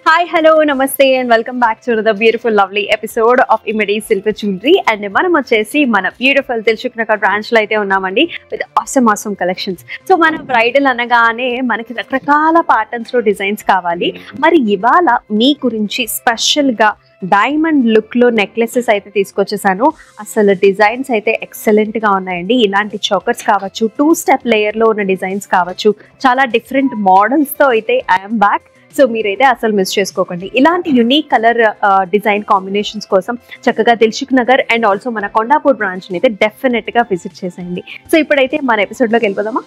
Hi, hello, namaste, and welcome back to the beautiful, lovely episode of Imedi Silver Jewelry. And మనం వచ్చేసి మన beautiful Dilsukh Nagar branch లో అయితే ఉన్నామండి విత్ awesome కలెక్షన్స్. సో మన bridal అనగానే మనకి రకరకాల ప్యాటర్న్స్ లో డిజైన్స్ కావాలి. మరి ఇవాళ మీ గురించి స్పెషల్ గా డైమండ్ లుక్ లో నెక్లెసెస్ అయితే తీసుకొచ్చేసాను. అసలు డిజైన్స్ అయితే ఎక్సలెంట్ గా ఉన్నాయండి. ఇలాంటి చోకర్స్ కావచ్చు, 2 స్టెప్ లేయర్ లో ఉన్న డిజైన్స్ కావచ్చు, చాలా డిఫరెంట్ మోడల్స్ తో అయితే ఐఎమ్ బ్యాక్. సో మీరైతే అసలు మిస్ చేసుకోకండి. ఇలాంటి యునిక్ కలర్ డిజైన్ కాంబినేషన్స్ కోసం చక్కగా దిల్సుఖ్ నగర్ అండ్ ఆల్సో మన కొండాపూర్ బ్రాంచ్ని అయితే డెఫినెట్గా విజిట్ చేసేయండి. సో ఇప్పుడైతే మన ఎపిసోడ్లోకి వెళ్ళిపోదామా?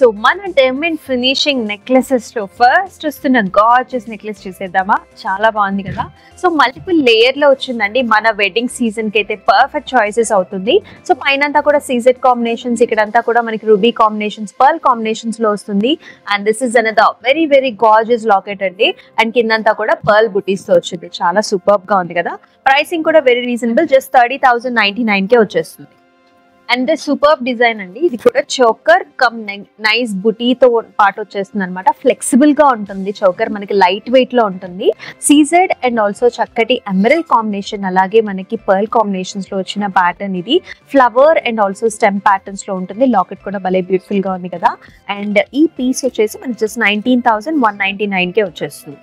సో మన డైమండ్ ఫినిషింగ్ నెక్లెసెస్ లో ఫస్ట్ వస్తున్న గార్జియస్ నెక్లెస్ చూసేద్దామా? చాలా బాగుంది కదా. సో మల్టిపుల్ లేయర్ లో వచ్చిందండి. మన వెడ్డింగ్ సీజన్ కి అయితే పర్ఫెక్ట్ చాయిసెస్ అవుతుంది. సో పైన అంతా కూడా సీజెడ్ కాంబినేషన్స్, ఇక్కడంతా కూడా మనకి రూబీ కాంబినేషన్స్, పర్ల్ కాంబినేషన్స్ లో వస్తుంది. And this is another very very gorgeous locket అండి. అండ్ కిందంతా కూడా పర్ల్ బుటీస్ తో వచ్చింది. చాలా సూపర్ గా ఉంది కదా. ప్రైసింగ్ కూడా వెరీ రీజనబుల్, జస్ట్ 30,099 కే వచ్చేస్తుంది. అండ్ ద సూపర్ డిజైన్ అండి. ఇది కూడా చోకర్ కమ్ నైస్ బుటీతో పాటు వచ్చేస్తుంది అనమాట. ఫ్లెక్సిబుల్ గా ఉంటుంది చోకర్, మనకి లైట్ వెయిట్ లో ఉంటుంది. సీజెడ్ అండ్ ఆల్సో చక్కటి ఎమరల్డ్ కాంబినేషన్, అలాగే మనకి పర్ల్ కాంబినేషన్స్ లో వచ్చిన ప్యాటర్న్. ఇది flower and also stem patterns లో ఉంటుంది. లాకెట్ కూడా భలే బ్యూటిఫుల్ గా ఉంది కదా. అండ్ ఈ పీస్ వచ్చేసి మనకి జస్ట్ 19,199 కే వచ్చేస్తుంది.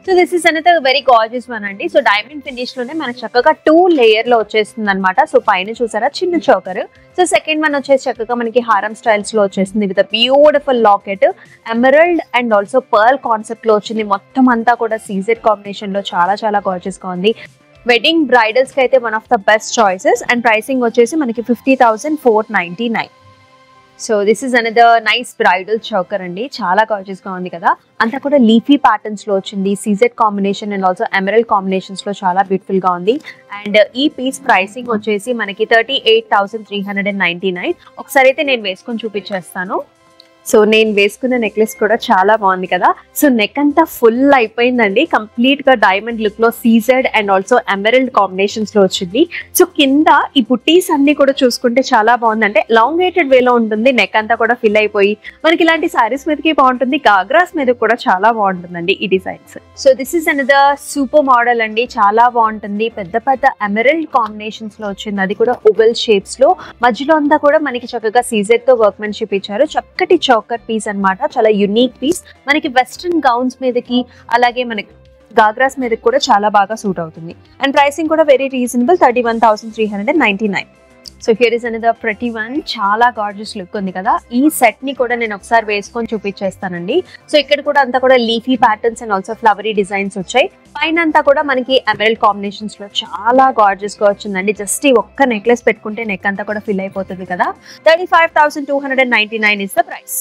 So this is another very gorgeous one అండి. సో డైమండ్ ఫినిష్ లోనే మనకు చక్కగా 2 లేయర్ లో వచ్చేస్తుంది అనమాట. సో పైన చూసారా చిన్న చోకర్. సో సెకండ్ వన్ వచ్చేసి చక్కగా మనకి హారం స్టైల్స్ లో వచ్చేస్తుంది with beautiful locket, emerald and also pearl concept లో వచ్చింది. మొత్తం అంతా కూడా సీజెడ్ కాంబినేషన్ లో చాలా చాలా గార్జియస్ గా ఉంది. వెడ్డింగ్ బ్రైడల్స్ కి అయితే one of the best choices. And pricing వచ్చేసి మనకి 50,499. So this is another nice bridal choker అండి. చాలా గార్జియస్ గా ఉంది కదా. అంతా కూడా లీఫీ ప్యాటర్న్స్ లో వచ్చింది. CZ combination and also emerald combinations లో చాలా బ్యూటిఫుల్ గా ఉంది. అండ్ ఈ పీస్ ప్రైసింగ్ వచ్చేసి మనకి 38,399. ఒకసారి అయితే నేను వేసుకొని చూపించేస్తాను. సో నేను వేసుకున్న నెక్లెస్ కూడా చాలా బాగుంది కదా. సో నెక్ అంతా ఫుల్ అయిపోయిందండి. కంప్లీట్ గా డైమండ్ లుక్ లో CZ and also emerald combinations లో వచ్చింది. సో కింద ఈ బుట్టీస్ అన్ని కూడా చూసుకుంటే చాలా బాగుంది. అంటే లాంగేటెడ్ వేలో ఉంటుంది. నెక్ అంతా కూడా ఫిల్ అయిపోయి మనకి ఇలాంటి సారీస్ మీదకి బాగుంటుంది. గాగ్రాస్ మీద కూడా చాలా బాగుంటుందండి ఈ designs. So this is another super model అండి. చాలా బాగుంటుంది. పెద్ద పెద్ద ఎమరల్డ్ కాంబినేషన్స్ లో వచ్చింది. అది కూడా ఓవెల్ షేప్స్ లో. మధ్యలో అంతా కూడా మనకి చక్కగా సీజెడ్ తో వర్క్మెన్షిప్ ఇచ్చారు. చక్కటి చోకర్ పీస్ అన్నమాట. చాలా యునిక్ పీస్. మనకి వెస్ట్రన్ గౌన్స్ మీదకి అలాగే మనకి గాగ్రాస్ మీదకి కూడా చాలా బాగా సూట్ అవుతుంది. అండ్ ప్రైసింగ్ కూడా very reasonable, 31,399. So here is another pretty one. చాలా గార్జియస్ లుక్ ఉంది కదా. ఈ సెట్ ని కూడా నేను ఒకసారి వేసుకొని చూపించేస్తానండి. సో ఇక్కడ కూడా అంతా కూడా leafy patterns and also flowery designs వచ్చాయి. పైన అంతా కూడా మనకి ఎమరల్డ్ కాంబినేషన్స్ లో చాలా గార్జియస్ గా వచ్చిందండి. జస్ట్ ఈ ఒక్క నెక్లెస్ పెట్టుకుంటే నెక్ అంతా కూడా ఫిల్ అయిపోతుంది కదా. 35,299 is the price.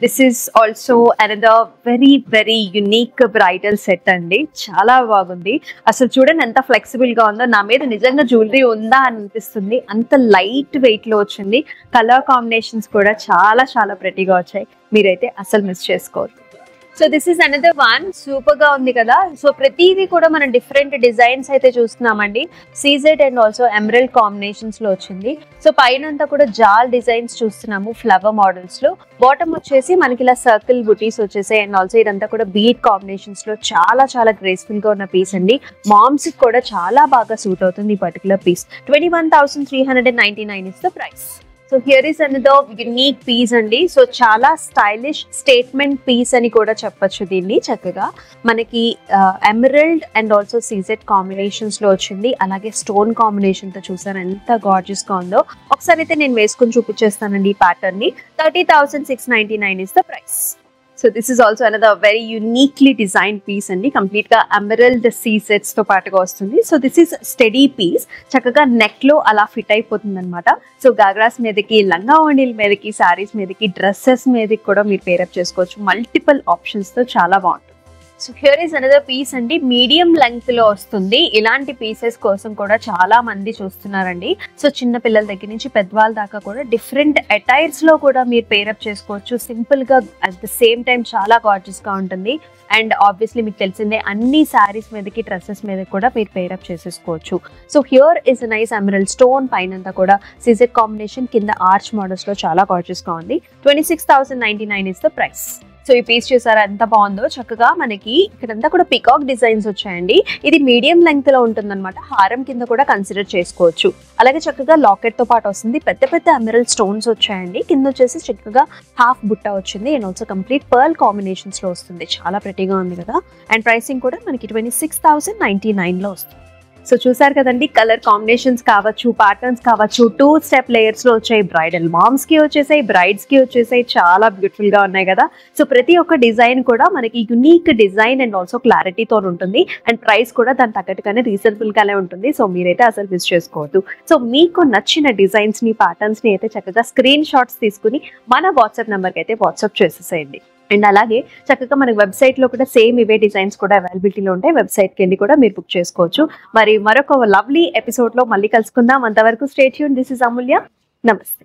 This is also another very very unique bridal set అండి. చాలా బాగుంది. అసలు చూడండి ఎంత ఫ్లెక్సిబుల్ గా ఉందో. నా మీద నిజంగా జ్యువెలరీ ఉందా అని అనిపిస్తుంది. అంత లైట్ వెయిట్ లో వచ్చింది. కలర్ కాంబినేషన్స్ కూడా చాలా చాలా ప్రెటీగా వచ్చాయి. మీరైతే అసలు మిస్ చేసుకోవద్దు. So this is another one. Super గా ఉంది కదా. సో ప్రతిదీ కూడా మనం డిఫరెంట్ డిజైన్స్ అయితే చూస్తున్నామండి. CZ and also emerald combinations లో వచ్చింది. సో పైన అంతా కూడా జాల్ డిజైన్స్ చూస్తున్నాము ఫ్లవర్ మోడల్స్ లో. బాటమ్ వచ్చేసి మనకి ఇలా సర్కిల్ బుటీస్ వచ్చేసాయి. అండ్ ఆల్సో ఇదంతా కూడా బీట్ కాంబినేషన్స్ లో చాలా చాలా గ్రేస్ఫుల్ గా ఉన్న పీస్ అండి. మామ్స్ కూడా చాలా బాగా సూట్ అవుతుంది ఈ particular piece. 21,399 is the price. So here is another unique piece అండి. సో చాలా స్టైలిష్ స్టేట్మెంట్ పీస్ అని కూడా చెప్పొచ్చు దీన్ని. చక్కగా మనకి emerald and also CZ combinations లో వచ్చింది. అలాగే స్టోన్ కాంబినేషన్ తో చూసారు ఎంత గార్జియస్ గా ఉందో. ఒకసారి అయితే నేను వేసుకుని చూపించేస్తానండి ఈ ప్యాటర్న్ ని. 30,699 is the price. So this is also another very uniquely design piece అండి. కంప్లీట్ గా ఎమరల్డ్ సీ సెట్స్ తో పాటుగా వస్తుంది. So this is sturdy piece. చక్కగా నెక్ లో అలా ఫిట్ అయిపోతుంది అనమాట. సో గాగ్రాస్ మీదకి, లంగా ఓణీల మీదకి, శారీస్ మీదకి, డ్రెస్సెస్ మీదకి కూడా మీరు పేరప్ చేసుకోవచ్చు. మల్టిపుల్ ఆప్షన్స్ తో చాలా బాగుంటుంది. So here is another piece అండి. మీడియం లెంగ్త్ లో వస్తుంది. ఇలాంటి పీసెస్ కోసం కూడా చాలా మంది చూస్తున్నారండి. సో చిన్న పిల్లల దగ్గర నుంచి పెద్దవాళ్ళ దాకా కూడా డిఫరెంట్ అటైర్స్ లో కూడా మీరు పేరప్ చేసుకోవచ్చు. సింపుల్ గా అట్ ద సేమ్ టైం చాలా గార్జియస్ గా ఉంటుంది. అండ్ ఆబ్వియస్లీ మీకు తెలిసిందే అన్ని శారీస్ మీదకి, డ్రెస్సెస్ మీద కూడా మీరు పేరప్ చేసేసుకోవచ్చు. So here is nice emerald stone, పైనంతా కూడా సిజెడ్ కాంబినేషన్, కింద ఆర్చ్ మోడల్స్ లో చాలా గార్జియస్ గా ఉంది. 26,099 ఇస్ ద ప్రైస్. సో ఈ పీస్ చూసారా ఎంత బాగుందో. చక్కగా మనకి ఇక్కడంతా కూడా పికాక్ డిజైన్స్ వచ్చాయండి. ఇది మీడియం లెంగ్త్ లో ఉంటుందన్నమాట. హారం కింద కూడా కన్సిడర్ చేసుకోవచ్చు. అలాగే చక్కగా లాకెట్ తో పాటు వస్తుంది. పెద్ద పెద్ద ఎమరల్డ్ స్టోన్స్ వచ్చాయండి. కింద వచ్చేసి చక్కగా హాఫ్ బుట్ట వచ్చింది. And also complete pearl combinations లో వస్తుంది. చాలా ప్రెటీగా ఉంది కదా. అండ్ ప్రైసింగ్ కూడా మనకి 26,099 లో వస్తుంది. సో చూసారు కదండి, కలర్ కాంబినేషన్స్ కావచ్చు, ప్యాటర్న్స్ కావచ్చు, 2 స్టెప్ లేయర్స్ లో వచ్చాయి. బ్రైడల్ మామ్స్ కి వచ్చేసాయి, బ్రైడ్స్ కి వచ్చేసాయి. చాలా బ్యూటిఫుల్ గా ఉన్నాయి కదా. సో ప్రతి ఒక్క డిజైన్ కూడా మనకి యునీక్ డిజైన్ అండ్ ఆల్సో క్లారిటీతో ఉంటుంది. అండ్ ప్రైస్ కూడా దాని తగ్గట్టుగానే రీజనబుల్ గానే ఉంటుంది. సో మీరైతే అసలు మిస్ చేసుకోవద్దు. సో మీకు నచ్చిన డిజైన్స్ ని, ప్యాటర్న్స్ ని అయితే చక్కగా స్క్రీన్ షాట్స్ తీసుకుని మన వాట్సాప్ నెంబర్కి అయితే వాట్సాప్ చేసేసేయండి. అండ్ అలాగే చక్కగా మనకి వెబ్సైట్ లో కూడా సేమ్ ఇవే డిజైన్స్ కూడా అవైలబిలిటీలో ఉంటాయి. వెబ్సైట్కి వెళ్ళి కూడా మీరు బుక్ చేసుకోవచ్చు. మరి మరొక లవ్లీ ఎపిసోడ్ లో మళ్ళీ కలుసుకుందాం. అంతవరకు స్టే ట్యూన్. దిస్ ఇస్ అమూల్య. నమస్తే.